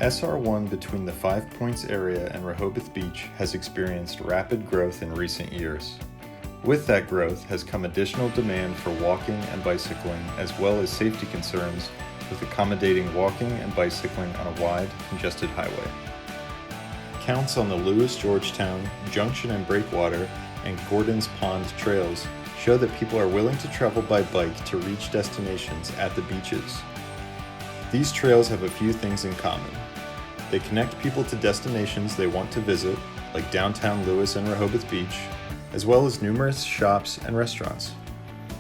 SR1 between the Five Points area and Rehoboth Beach has experienced rapid growth in recent years. With that growth has come additional demand for walking and bicycling, as well as safety concerns with accommodating walking and bicycling on a wide, congested highway. Counts on the Lewis, Georgetown, Junction and Breakwater, and Gordon's Pond trails show that people are willing to travel by bike to reach destinations at the beaches. These trails have a few things in common. They connect people to destinations they want to visit, like downtown Lewis and Rehoboth Beach, as well as numerous shops and restaurants.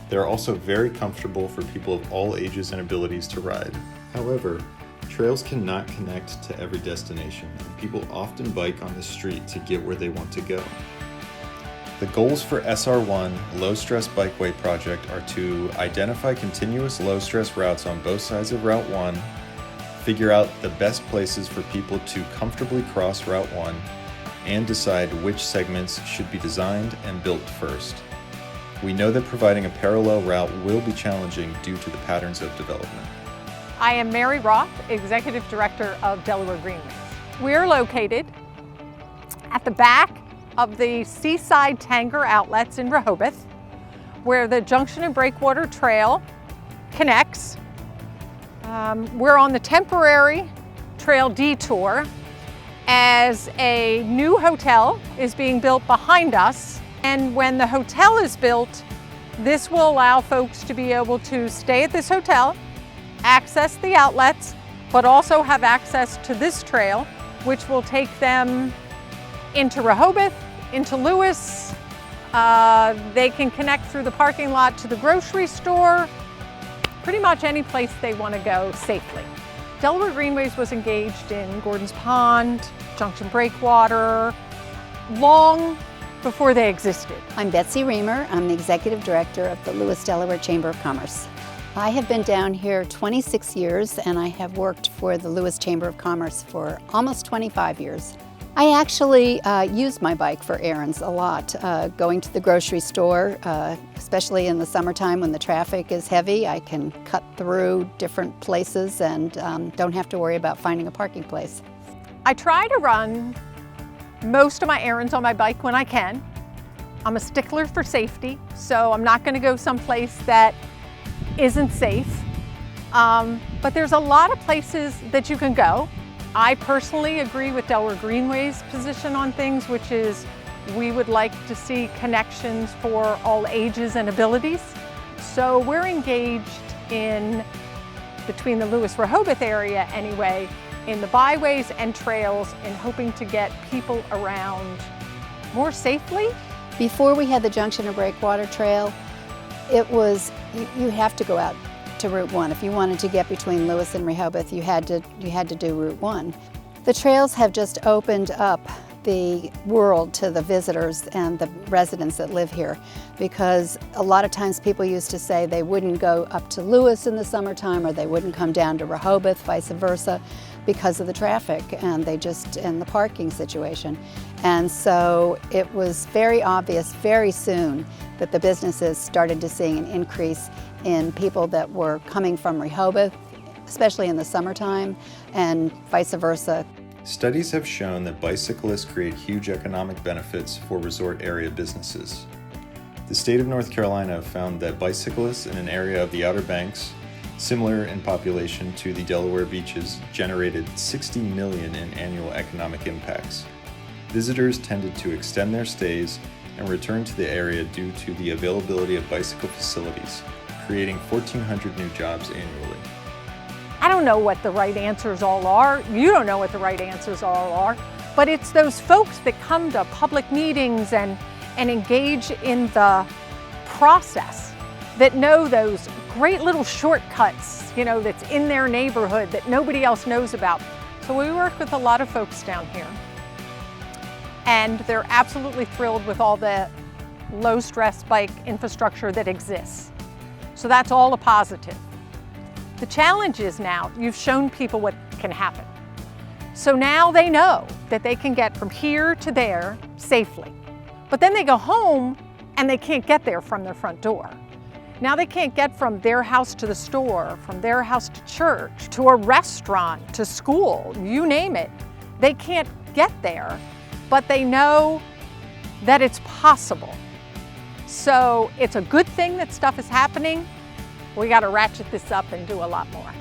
They are also very comfortable for people of all ages and abilities to ride. However, trails cannot connect to every destination, and people often bike on the street to get where they want to go. The goals for SR1 Low Stress Bikeway project are to identify continuous low stress routes on both sides of Route 1, figure out the best places for people to comfortably cross Route 1, and decide which segments should be designed and built first. We know that providing a parallel route will be challenging due to the patterns of development. I am Mary Roth, Executive Director of Delaware Greenways. We're located at the back of the Seaside Tanger outlets in Rehoboth, where the Junction and Breakwater Trail connects. We're on the temporary trail detour as a new hotel is being built behind us. And when the hotel is built, this will allow folks to be able to stay at this hotel, access the outlets, but also have access to this trail, which will take them into Rehoboth, into Lewis. They can connect through the parking lot to the grocery store, pretty much any place they want to go safely. Delaware Greenways was engaged in Gordon's Pond, Junction Breakwater, long before they existed. I'm Betsy Reamer. I'm the Executive Director of the Lewis Delaware Chamber of Commerce. I have been down here 26 years and I have worked for the Lewis Chamber of Commerce for almost 25 years. I actually use my bike for errands a lot. Going to the grocery store, especially in the summertime when the traffic is heavy, I can cut through different places and don't have to worry about finding a parking place. I try to run most of my errands on my bike when I can. I'm a stickler for safety, so I'm not going to go someplace that isn't safe. But there's a lot of places that you can go. I personally agree with Delaware Greenway's position on things, which is we would like to see connections for all ages and abilities. So we're engaged in, between the Lewis-Rehoboth area anyway, in the byways and trails in hoping to get people around more safely. Before we had the Junction and Breakwater Trail, it was, you have to go out to Route 1. If you wanted to get between Lewis and Rehoboth, you had to do Route 1. The trails have just opened up the world to the visitors and the residents that live here, because a lot of times people used to say they wouldn't go up to Lewis in the summertime or they wouldn't come down to Rehoboth, vice versa, because of the traffic and the parking situation. And so it was very obvious very soon that the businesses started to see an increase in people that were coming from Rehoboth, especially in the summertime, and vice versa. Studies have shown that bicyclists create huge economic benefits for resort area businesses. The state of North Carolina found that bicyclists in an area of the Outer Banks, similar in population to the Delaware beaches, generated $60 million in annual economic impacts. Visitors tended to extend their stays and return to the area due to the availability of bicycle facilities, creating 1,400 new jobs annually. I don't know what the right answers all are. You don't know what the right answers all are, but it's those folks that come to public meetings and engage in the process that know those great little shortcuts, that's in their neighborhood that nobody else knows about. So we work with a lot of folks down here, and they're absolutely thrilled with all the low-stress bike infrastructure that exists. So that's all a positive. The challenge is now, you've shown people what can happen. So now they know that they can get from here to there safely. But then they go home and they can't get there from their front door. Now they can't get from their house to the store, from their house to church, to a restaurant, to school, you name it. They can't get there, but they know that it's possible. So it's a good thing that stuff is happening. We got to ratchet this up and do a lot more.